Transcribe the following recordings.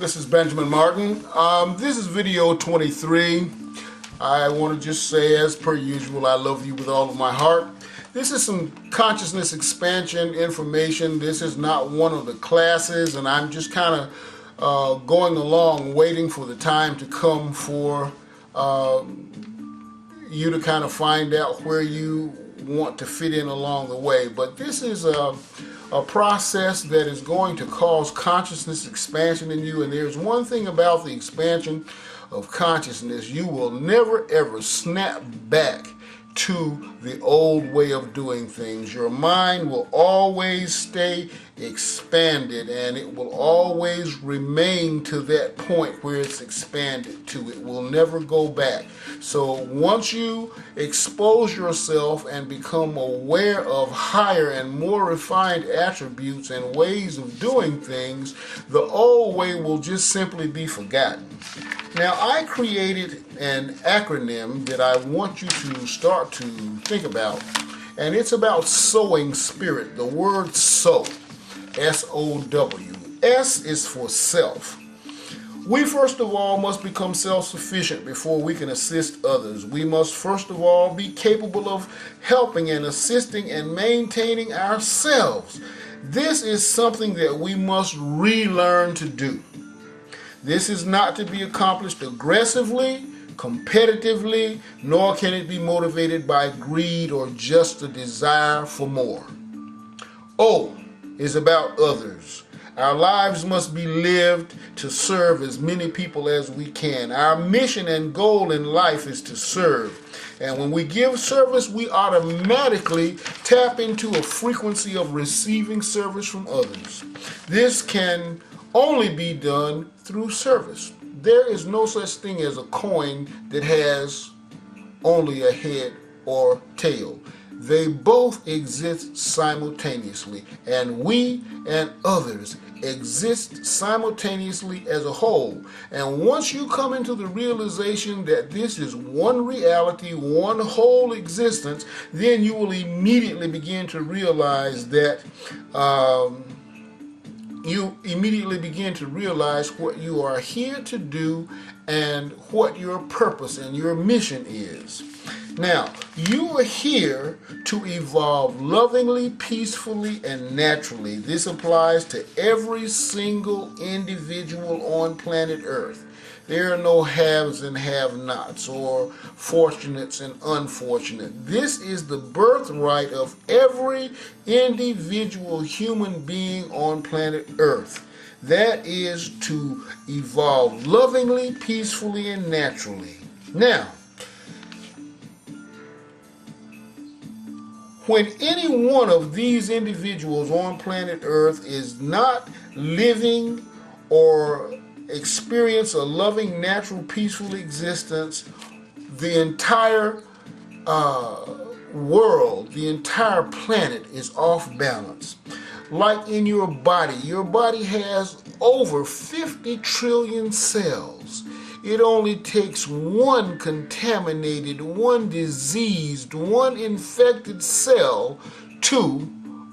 This is Benjamin Martin. This is video 23. I want to just say, as per usual, I love you with all of my heart. This is some consciousness expansion information. This is not one of the classes, and I'm just kind of going along, waiting for the time to come for you to kind of find out where you want to fit in along the way. But this is a process that is going to cause consciousness expansion in you. And there's one thing about the expansion of consciousness: you will never ever snap back to the old way of doing things. Your mind will always stay expanded, and it will always remain to that point where it's expanded to. It will never go back. So once you expose yourself and become aware of higher and more refined attributes and ways of doing things, the old way will just simply be forgotten. Now, I created an acronym that I want you to start to think about, and it's about sowing spirit. The word sow, S-O-W. S is for self. We first of all must become self-sufficient before we can assist others. We must first of all be capable of helping and assisting and maintaining ourselves. This is something that we must relearn to do. This is not to be accomplished aggressively, competitively, nor can it be motivated by greed or just a desire for more. O is about others. Our lives must be lived to serve as many people as we can. Our mission and goal in life is to serve. And when we give service, we automatically tap into a frequency of receiving service from others. This can only be done through service. There is no such thing as a coin that has only a head or tail. They both exist simultaneously, and we and others exist simultaneously as a whole. And once you come into the realization that this is one reality, one whole existence, then you will immediately begin to realize that what you are here to do and what your purpose and your mission is. Now, you are here to evolve lovingly, peacefully, and naturally. This applies to every single individual on planet Earth. There are no haves and have-nots, or fortunates and unfortunate. This is the birthright of every individual human being on planet Earth. That is to evolve lovingly, peacefully, and naturally. Now, when any one of these individuals on planet Earth is not living or experience a loving, natural, peaceful existence, the entire world, the entire planet is off balance. Like in your body has over 50 trillion cells. It only takes one contaminated, one diseased, one infected cell to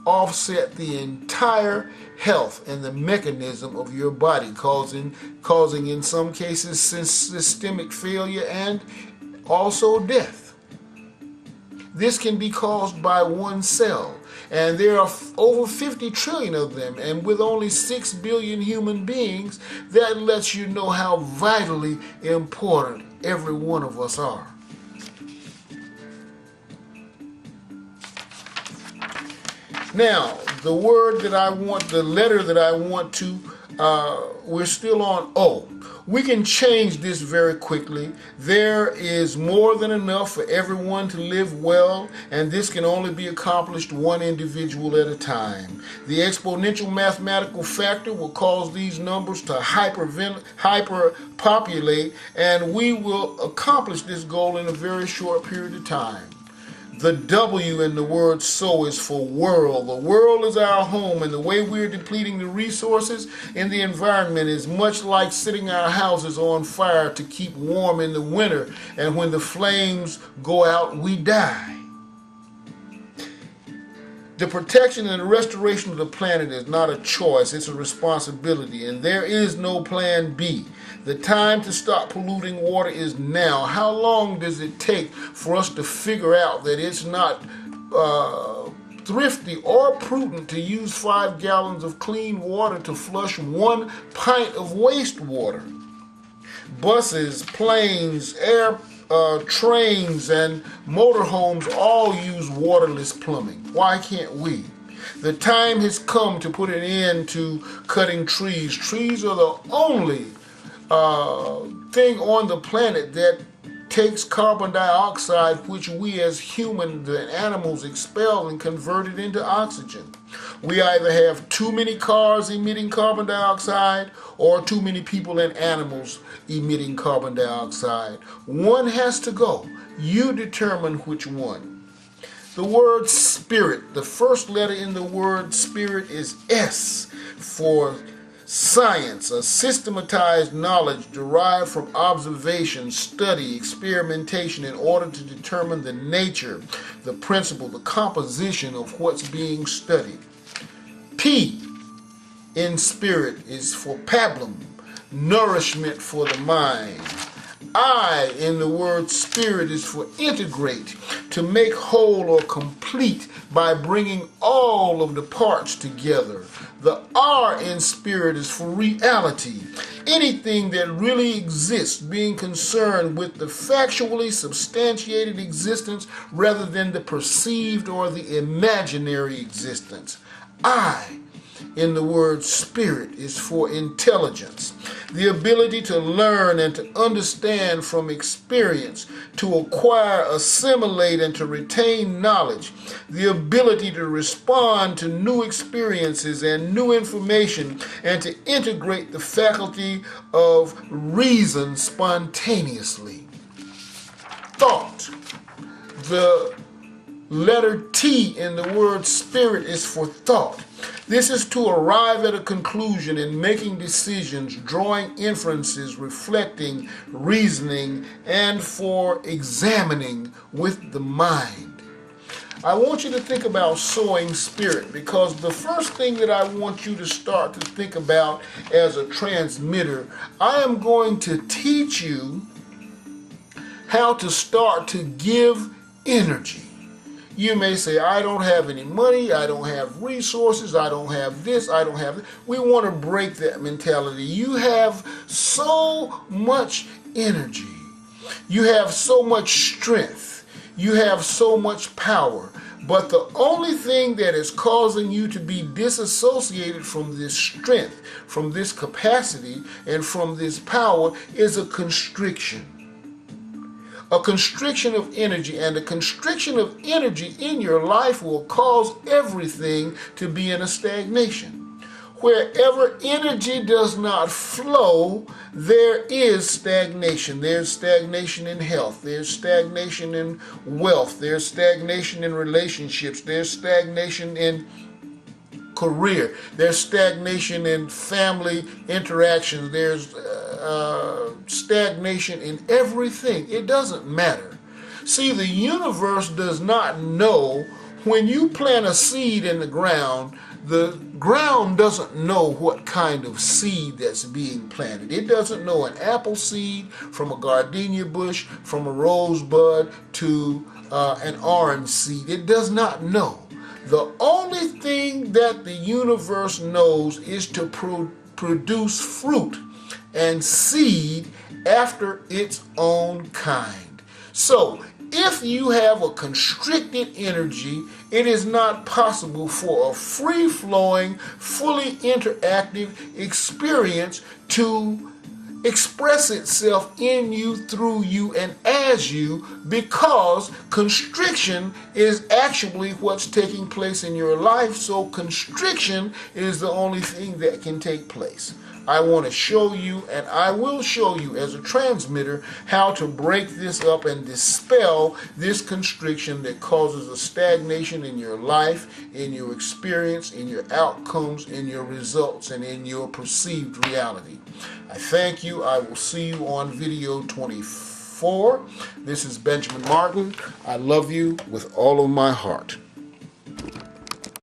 offset the entire health and the mechanism of your body, causing in some cases systemic failure and also death. This can be caused by one cell, and there are over 50 trillion of them, and with only 6 billion human beings, that lets you know how vitally important every one of us are. Now, the letter that I want to, we're still on O. We can change this very quickly. There is more than enough for everyone to live well, and this can only be accomplished one individual at a time. The exponential mathematical factor will cause these numbers to hyperpopulate, and we will accomplish this goal in a very short period of time. The W in the word sow is for world. The world is our home, and the way we're depleting the resources in the environment is much like setting our houses on fire to keep warm in the winter, and when the flames go out, we die. The protection and the restoration of the planet is not a choice, it's a responsibility, and there is no plan B. The time to stop polluting water is now. How long does it take for us to figure out that it's not thrifty or prudent to use 5 gallons of clean water to flush 1 pint of wastewater? Buses, planes, trains, and motorhomes all use waterless plumbing. Why can't we? The time has come to put an end to cutting trees. Trees are the only thing on the planet that takes carbon dioxide, which we as humans and animals expel, and convert it into oxygen. We either have too many cars emitting carbon dioxide or too many people and animals emitting carbon dioxide. One has to go. You determine which one. The word spirit, the first letter in the word spirit is S for science, a systematized knowledge derived from observation, study, experimentation in order to determine the nature, the principle, the composition of what's being studied. P in spirit is for pablum, nourishment for the mind. I in the word spirit is for integrate, to make whole or complete by bringing all of the parts together. The R in spirit is for reality, anything that really exists, being concerned with the factually substantiated existence rather than the perceived or the imaginary existence. I in the word spirit is for intelligence, the ability to learn and to understand from experience, to acquire, assimilate, and to retain knowledge, the ability to respond to new experiences and new information, and to integrate the faculty of reason spontaneously. Thought. The letter T in the word spirit is for thought. This is to arrive at a conclusion in making decisions, drawing inferences, reflecting, reasoning, and for examining with the mind. I want you to think about sowing spirit, because the first thing that I want you to start to think about as a transmitter, I am going to teach you how to start to give energy. You may say, I don't have any money, I don't have resources, I don't have this, I don't have that. We want to break that mentality. You have so much energy. You have so much strength. You have so much power. But the only thing that is causing you to be disassociated from this strength, from this capacity, and from this power is a constriction. A constriction of energy, and a constriction of energy in your life will cause everything to be in a stagnation. Wherever energy does not flow, there is stagnation. There's stagnation in health. There's stagnation in wealth. There's stagnation in relationships. There's stagnation in career. There's stagnation in family interactions. There's stagnation in everything. It doesn't matter. See, the universe does not know when you plant a seed in the ground doesn't know what kind of seed that's being planted. It doesn't know an apple seed from a gardenia bush, from a rosebud to an orange seed. It does not know. The only thing that the universe knows is to produce fruit and seed after its own kind. So, if you have a constricted energy, it is not possible for a free-flowing, fully interactive experience to express itself in you, through you, and as you, because constriction is actually what's taking place in your life. So constriction is the only thing that can take place. I want to show you, and I will show you as a transmitter, how to break this up and dispel this constriction that causes a stagnation in your life, in your experience, in your outcomes, in your results, and in your perceived reality. I thank you. I will see you on video 24. This is Benjamin Martin. I love you with all of my heart.